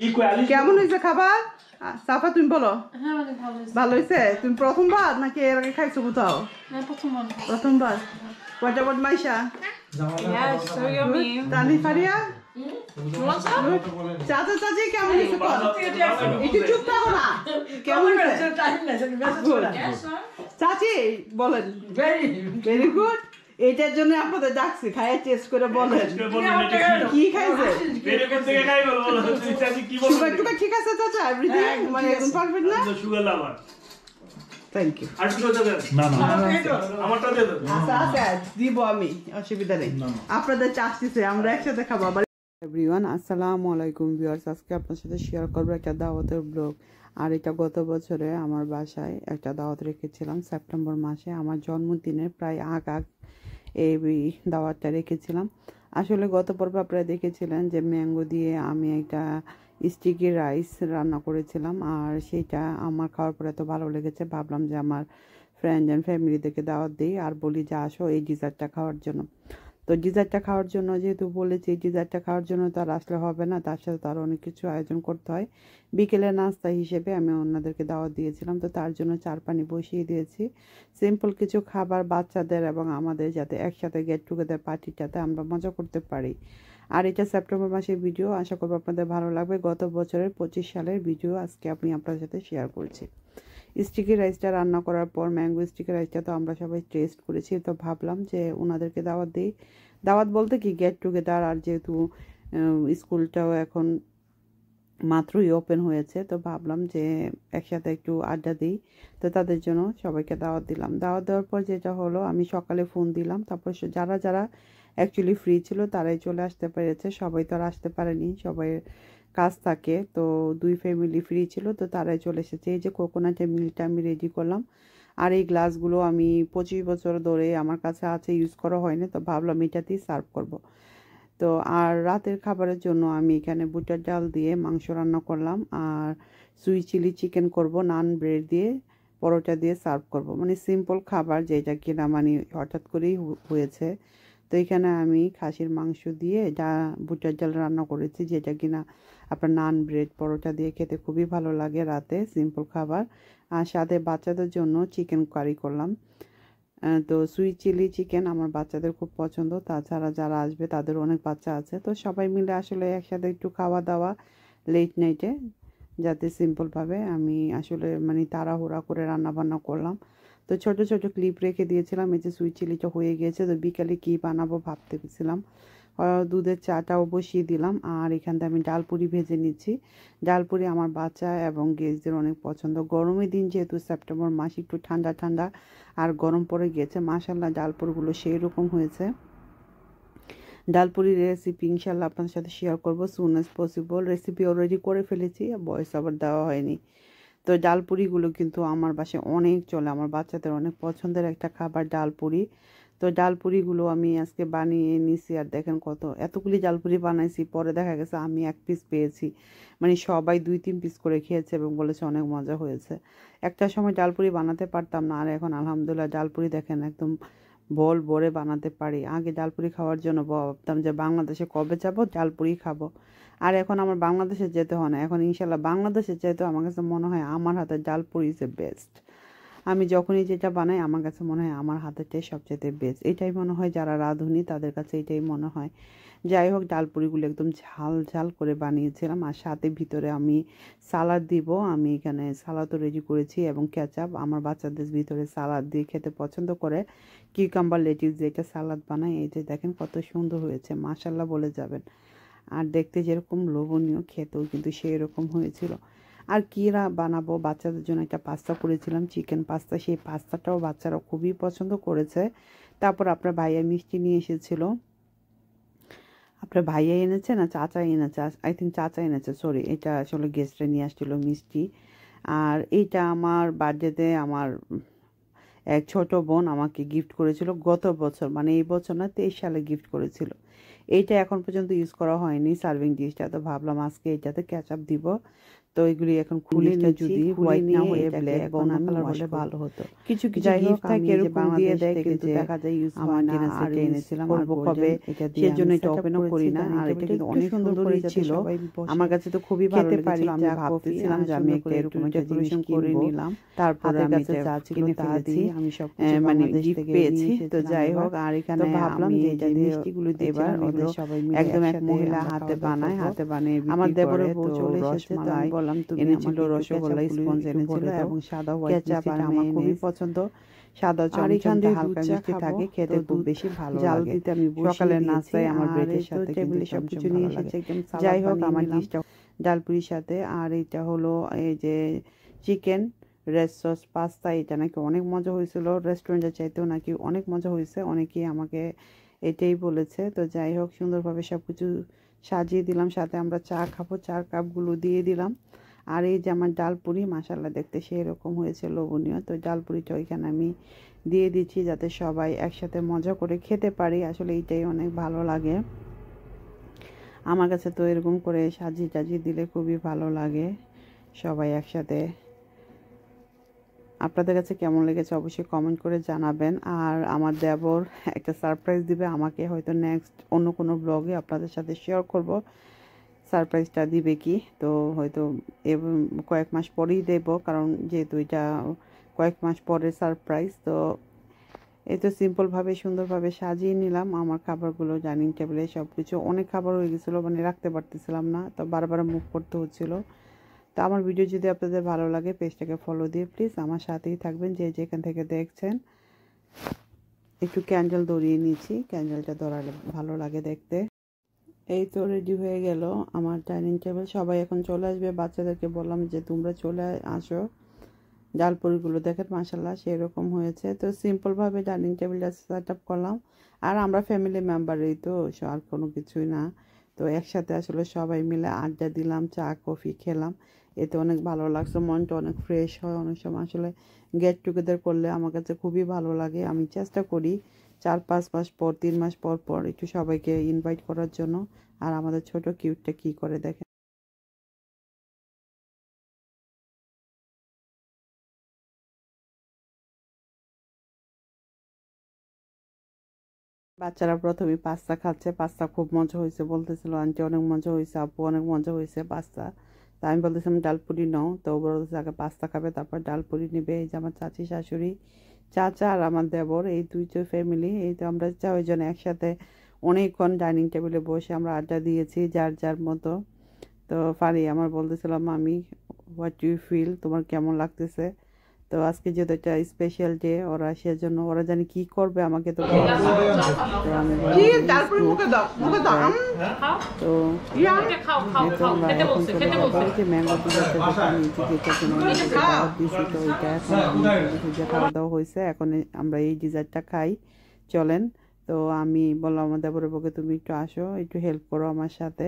কেমন হয়েছে খাবার? সাফা তুমি বলো। ভালো হয়েছে? তুমি প্রথমবার নাকি এর আগে খাইছো কোথাও? প্রথমবার। কয়টা বদমাইশা? তানি ফারিয়া চাচা চাচি কেমন হয়েছে? একটু চুপ থাকো না। কেমন হয়েছে চাচি বলেন? Very good. এটার জন্য আপনাদের ডাকছি, খাইয়া টেস্ট করে বলেন কি খাইছে। সুগার টুগার ঠিক আছে চাচা? এভরিথিং মানে একদম পারফেক্ট না? Thank you. আচ্ছা আচ্ছা দিব আমি, অসুবিধা নেই। আপনাদের চাচ্ছিছে আমরা একসাথে খাবো আবার। এভরিওয়ান আসসালামু আলাইকুম ভিউয়ার্স, আজকে আপনার সাথে শেয়ার করবো একটা দাওয়াতের ব্লগ। আর এটা গত বছরে আমার বাসায় একটা দাওয়াত রেখেছিলাম সেপ্টেম্বর মাসে, আমার জন্মদিনের প্রায় আগ এই দাওয়াতটা রেখেছিলাম। আসলে গত পর্বে আপনারা দেখেছিলেন যে ম্যাঙ্গো দিয়ে আমি একটা স্টিকি রাইস রান্না করেছিলাম, আর সেইটা আমার খাওয়ার পরে এত ভালো লেগেছে, ভাবলাম যে আমার ফ্রেন্ড অ্যান্ড ফ্যামিলিদেরকে দাওয়াত দিই আর বলি যে আসো এই ডিজার্টটা খাওয়ার জন্য। তো ডিজার্টটা খাওয়ার জন্য যেহেতু বলেছি, ডিজার্টটা খাওয়ার জন্য তো আর আসলে হবে না, তার সাথে তো আরও অনেক কিছু আয়োজন করতে হয়। বিকেলে নাস্তা হিসেবে আমি ওনাদেরকে দাওয়াত দিয়েছিলাম, তো তার জন্য চার পানি বসিয়ে দিয়েছি। সিম্পল কিছু খাবার বাচ্চাদের এবং আমাদের যাতে একসাথে গেট টুগেদার পার্টিটাতে আমরা মজা করতে পারি। আর এটা সেপ্টেম্বর মাসের ভিডিও, আশা করবো আপনাদের ভালো লাগবে। গত বছরের 25 সালের ভিডিও আজকে আমি আপনার সাথে শেয়ার করছি। স্টিকি রাইসটা রান্না করার পর ম্যাঙ্গো স্টিকি রাইসটা তো আমরা সবাই টেস্ট করেছি, তো ভাবলাম যে ওনাদেরকে দাওয়াত দিই। দাওয়াত বলতে কি গেট টুগেদার, আর যেহেতু স্কুলটাও এখন মাত্রই ওপেন হয়েছে, তো ভাবলাম যে একসাথে একটু আড্ডা দিই, তো তাদের জন্য সবাইকে দাওয়াত দিলাম। দাওয়াত দেওয়ার পর যেটা হলো, আমি সকালে ফোন দিলাম, তারপর যারা যারা অ্যাকচুয়ালি ফ্রি ছিল তারাই চলে আসতে পেরেছে, সবাই তো আর আসতে পারেনি, সবাই কাজ থাকে। তো দুই ফ্যামিলি ফ্রি ছিল, তো তারাই চলে এসেছে। এই যে কোকোনাটের মিলটা আমি রেডি করলাম, আর এই গ্লাসগুলো আমি 25 বছর ধরে আমার কাছে আছে, ইউজ করা হয়নি, তো ভাবলাম এটাতেই সার্ভ করব। তো আর রাতের খাবারের জন্য আমি এখানে বুটার ডাল দিয়ে মাংস রান্না করলাম, আর সুইট চিলি চিকেন করব, নান ব্রেড দিয়ে পরোটা দিয়ে সার্ভ করব। মানে সিম্পল খাবার, যেটা কিনা মানে হঠাৎ করেই হয়েছে। তো এখানে আমি খাসির মাংস দিয়ে বুটার ডাল রান্না করেছি, যেটা কিনা আপনার নান ব্রেড পরোটা দিয়ে খেতে খুবই ভালো লাগে রাতে, সিম্পল খাবার। আর সাথে বাচ্চাদের জন্য চিকেন কারি করলাম। তো সুইট চিলি চিকেন আমার বাচ্চাদের খুব পছন্দ, তাছাড়া যারা আসবে তাদের অনেক বাচ্চা আছে, তো সবাই মিলে আসলে একসাথে একটু খাওয়া দাওয়া লেট নাইটে, যাতে সিম্পলভাবে আমি আসলে মানে তাড়াহুড়া করে রান্না বান্না করলাম। তো ছোট ছোট ক্লিপ রেখে দিয়েছিলাম। এই যে সুইট চিলিটা হয়ে গিয়েছে, তো বিকালে কী বানাবো ভাবতেছিলাম। দুধের চাটাও বসিয়ে দিলাম, আর এখান থেকে আমি ডালপুরি ভেজে নিচ্ছি। ডালপুরি আমার বাচ্চা এবং গেস্টদের অনেক পছন্দ। গরমের দিন যেহেতু সেপ্টেম্বর মাস, একটু ঠান্ডা ঠান্ডা আর গরম পড়ে গিয়েছে, মাশাআল্লাহ ডালপুরিগুলো সেই রকম হয়েছে। ডালপুরির রেসিপি ইনশাল্লাহ আপনার সাথে শেয়ার করবো soon as possible. Recipe already করে ফেলেছি, ভয়েস আবার দেওয়া হয়নি। তো ডালপুরিগুলো কিন্তু আমার বাসায় অনেক চলে, আমার বাচ্চাদের অনেক পছন্দের একটা খাবার ডালপুরি। তো ডালপুরিগুলো আমি আজকে বানিয়ে নিছি, আর দেখেন এতগুলি ডালপুরি বানাইছি, পরে দেখা গেছে আমি এক পিস পেয়েছি, মানে সবাই 2-3 পিস করে খেয়েছে এবং বলেছে অনেক মজা হয়েছে। একটা সময় ডালপুরি বানাতে পারতাম না, আর এখন আলহামদুলিল্লাহ ডালপুরি দেখেন একদম বল ভরে বানাতে পারি। আগে ডালপুরি খাওয়ার জন্য ভাবতাম যে বাংলাদেশে কবে যাব ডালপুরি খাবো, আর এখন আমার বাংলাদেশে যেতে হয় না, এখন ইনশাল্লাহ বাংলাদেশে যেতে আমার কাছে মনে হয় আমার হাতের ডালপুরি ইজ এ বেস্ট। আমি যখনই যেটা বানাই আমার কাছে মনে হয় আমার হাতেরটাই সবচেয়ে বেস্ট, এটাই মনে হয় যারা রাঁধুনি তাদের কাছে এটাই মনে হয়। যাই হোক, ডালপুরিগুলো একদম ঝাল ঝাল করে বানিয়েছিলাম, আর সাথে ভিতরে আমি সালাদ দিব। আমি এখানে সালাদও রেডি করেছি এবং কেচাপ, আমার বাচ্চাদের ভিতরে সালাদ দিয়ে খেতে পছন্দ করে, কিউকাম্বার লেটিস দিয়ে এটা সালাদ বানাই। এই যে দেখেন কত সুন্দর হয়েছে, মাশাআল্লাহ বলে যাবেন। আর দেখতে যেরকম লোভনীয়, খেতেও কিন্তু সেই রকম হয়েছিল। আর কীরা বানাবো, বাচ্চাদের জন্য একটা পাস্তা করেছিলাম, চিকেন পাস্তা, সেই পাস্তাটাও বাচ্চারা খুবই পছন্দ করেছে। তারপর আপনার ভাইয়া মিষ্টি নিয়ে এসেছিল, আপনার ভাইয়া এনেছে না চাচা এনেছে, আই থিঙ্ক চাচা এনেছে, সরি, এটা আসলে গেস্টরা নিয়ে আসছিল মিষ্টি। আর এইটা আমার বার্থডেতে আমার এক ছোট বোন আমাকে গিফট করেছিল গত বছর, মানে এই বছর না 23 সালে গিফট করেছিল। এইটা এখন পর্যন্ত ইউজ করা হয়নি সার্ভিং ডিশটা, তো ভাবলাম আজকে এটাতে ক্যাচআপ দিব। তো এগুলি এখন খুলে নিয়ে যদি হোয়াইট না হয়ে ব্ল্যাক বা অন্য কালার হলে ভালো হতো। কিছু কিছু গিফট থাকে এরকম দিয়ে দেয়, কিন্তু দেখা যায় ইউজ হয় না। আর এনেছিলাম আর কবে সেজন্য এটা ওপেনও করি না। আর এটা কিন্তু অনেক সুন্দর ছিল, আমার কাছে তো খুবই ভালো লেগেছিল। আমি ভাবতেছিলাম যে আমি একটা এরকম একটা ডেকোরেশন করে নিলাম, তারপরে আমি যা ছিল তা দিয়ে আমি সব মানে গিফট পেয়েছি। তো যাই হোক, আর এখানে ভাবলাম যে এই যে মিষ্টিগুলো এবার ওদের সবাই মিলে একদম এক মহিলা হাতে বানায়, আমার দেবরের বউ চলে এসেছে। তো আমি বললাম তুমি এনেছিল রসগোল্লা, স্পঞ্জ এনেছিল এবং সাদা হোয়াইট মিষ্টিটা আমার খুবই পছন্দ। সাদা চমচমটা হালকা মিষ্টি থাকে, খেতে খুব বেশি ভালো লাগে। দিতে আমি সকালের নাস্তায় আমার ব্রেডের সাথে টেবিলে সবকিছু নিয়ে এসেছে একদম। যাই হোক, আমার ডিশটা ডালপুরির সাথে, আর এটা হলো এই যে চিকেন রেড সস পাস্তা। এটা নাকি অনেক মজা হয়েছিল, রেস্টুরেন্টের চাইতেও নাকি অনেক মজা হয়েছে, অনেকেই আমাকে এটাই বলেছে। তো যাই হোক, সুন্দরভাবে সব কিছু সাজিয়ে দিলাম, সাথে আমরা চা খাবো, চার কাপগুলো দিয়ে দিলাম। আর এই যে আমার ডালপুরি, মাশাআল্লাহ দেখতে সেই রকম হয়েছে, লোভনীয়। তো ডালপুরিটা ওইখানে আমি দিয়ে দিচ্ছি যাতে সবাই একসাথে মজা করে খেতে পারি। আসলে এইটাই অনেক ভালো লাগে আমার কাছে। তো এরকম করে সাজিয়ে টাজিয়ে দিলে খুবই ভালো লাগে সবাই একসাথে। আপনাদের কাছে কেমন লেগেছে অবশ্যই কমেন্ট করে জানাবেন। আর আমার দেবর একটা সারপ্রাইজ দিবে আমাকে, হয়তো নেক্সট অন্য কোনো ব্লগে আপনাদের সাথে শেয়ার করব সারপ্রাইজটা দিবে কি। তো হয়তো কয়েক মাস পরেই দেব, কারণ যেহেতু এটা কয়েক মাস পরের সারপ্রাইজ। তো এই তো সিম্পলভাবে সুন্দরভাবে সাজিয়ে নিলাম আমার খাবারগুলো ডাইনিং টেবিলে। সব কিছু অনেক খাবার হয়ে গেছিলো, মানে রাখতে পারতেছিলাম না, তো বারবার মুভ করতে হচ্ছিলো। তো আমার ভিডিও যদি আপনাদের ভালো লাগে পেজটাকে ফলো দিয়ে প্লিজ আমার সাথেই থাকবেন, যে যেখান থেকে দেখছেন। একটু ক্যান্ডেল ধরিয়ে নিয়েছি, ক্যান্ডেলটা ধরালে ভালো লাগে দেখতে। এই তো রেডি হয়ে গেল আমার ডাইনিং টেবিল। সবাই এখন চলে আসবে, বাচ্চাদেরকে বললাম যে তোমরা চলে আসো। ডালপুরিগুলো দেখেন মাশাআল্লাহ সেরকম হয়েছে। তো সিম্পলভাবে ডাইনিং টেবিলটা সেট আপ করলাম। আর আমরা ফ্যামিলি মেম্বারই, তো আর কোনো কিছুই না। তো একসাথে আসলে সবাই মিলে আড্ডা দিলাম, চা কফি খেলাম, এতে অনেক ভালো লাগছে, মনটা অনেক ফ্রেশ হয়। অনেক সময় আসলে গেট টুগেদার করলে আমার কাছে খুবই ভালো লাগে। আমি চেষ্টা করি 4-5 মাস পর, 3 মাস পর পর একটু সবাইকে ইনভাইট করার জন্য। আর আমাদের ছোট কিউটটা কি করে দেখেন। বাচ্চারা প্রথমে পাস্তা খাচ্ছে, পাস্তা খুব মজা হয়েছে বলতেছিল, আন্টি অনেক মজা হয়েছে, আপু অনেক মজা হয়েছে পাস্তা। তা আমি বলতেছিলাম ডালপুরি নাও, তো বলতেছে আগে পাস্তা খাবে তারপর ডালপুরি নেবে। এই যে আমার চাচি শাশুড়ি, চাচা আর আমার দেবর, এই দুইটা ফ্যামিলি, এই তো আমরা চারজন একসাথে অনেকক্ষণ ডাইনিং টেবিলে বসে আমরা আড্ডা দিয়েছি যার যার মতো। তো ফারি আমার বলতেছিলাম আমি, হোয়াট ইউ ফিল, তোমার কেমন লাগতেছে। তো আজকে যেহেতু একটা স্পেশাল ডে, ওরা সেজন্য ওরা জানি কি করবে আমাকে তো বলবে। তো আমি বললাম তো আমরা এখন চলে যাবো। এই যে ম্যাঙ্গো পিজাতে দাওয়াত দিয়েছি, তো ওইটা এখন খুঁজে খাওয়া দাওয়া হয়েছে, এখন আমরা এই ডিজার্টটা খাই চলেন। তো আমি বললাম আমার দেবরের বউকে তুমি একটু আসো, একটু হেল্প করো আমার সাথে।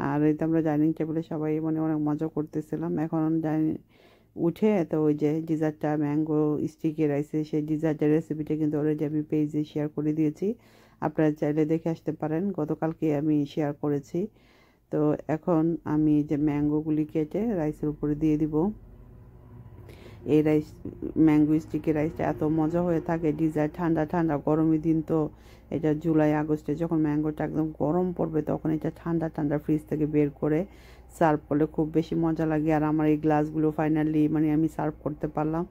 আর এই তো আমরা ডাইনিং টেবিলে সবাই মানে অনেক মজা করতেছিলাম। এখন উঠে তো ওই যে ডিজার্টটা ম্যাঙ্গো স্টিকি রাইসে, সেই ডিজার্টের রেসিপিটা কিন্তু অলরেডি আমি পেজে শেয়ার করে দিয়েছি, আপনারা চাইলে দেখে আসতে পারেন, গতকালকে আমি শেয়ার করেছি। তো এখন আমি যে ম্যাঙ্গোগুলি কেটে রাইসের উপরে দিয়ে দিব। এই রাইস ম্যাঙ্গো স্টিকি রাইসটা এত মজা হয়ে থাকে, ডিজার্ট ঠান্ডা ঠান্ডা গরমের দিন তো, এটা জুলাই আগস্টে যখন ম্যাঙ্গোটা একদম গরম পড়বে তখন এটা ঠান্ডা ঠান্ডা ফ্রিজ থেকে বের করে সার্ভ করলে খুব বেশি মজা লাগে। আর আমার এই গ্লাসগুলো ফাইনালি মানে আমি সার্ভ করতে পারলাম।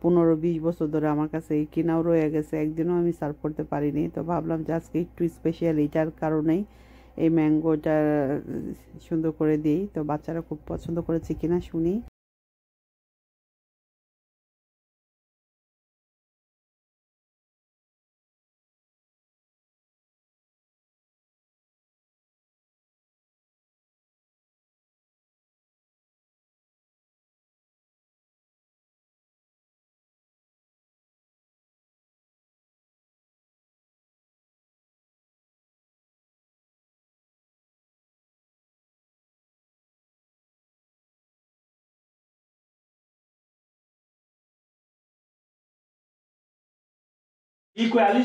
15-20 বছর ধরে আমার কাছে এই কিনাও রয়ে গেছে, একদিনও আমি সার্ভ করতে পারিনি। তো ভাবলাম যে আজকে একটু স্পেশাল এইটার কারণেই এই ম্যাঙ্গোটা সুন্দর করে দিই। তো বাচ্চারা খুব পছন্দ করেছে কিনা শুনি।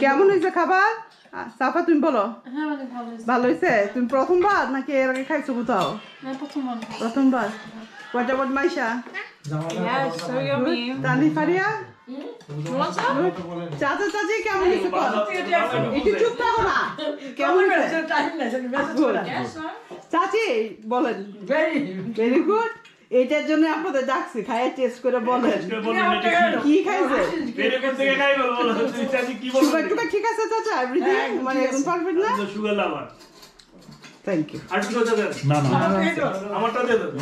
কেমন হয়েছে খাবার? সাফা তুমি বলো। ভালো হয়েছে। তুমি প্রথমবার নাকি এর আগে খাইছো কোথাও? প্রথমবার। What about Maisha? Yes, so yummy. Tani Faria? চাচা চাচি কেমন হয়েছে? একটু চুপ থাকো না। কেমন হয়েছে? চাচি বলেন। Very good. এটার জন্য আপনাদের ডাকছি, খাইয়ে টেস্ট করে বলেন কি খাইছে। সুগার টুগার ঠিক আছে চাচা? এভরিথিং মানে একদম পারফেক্ট না? Thank you.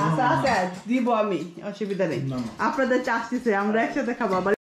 আচ্ছা আচ্ছা দিব আমি, অসুবিধা নেই। আপনাদের চাষ দিছে, আমরা একসাথে খাবো।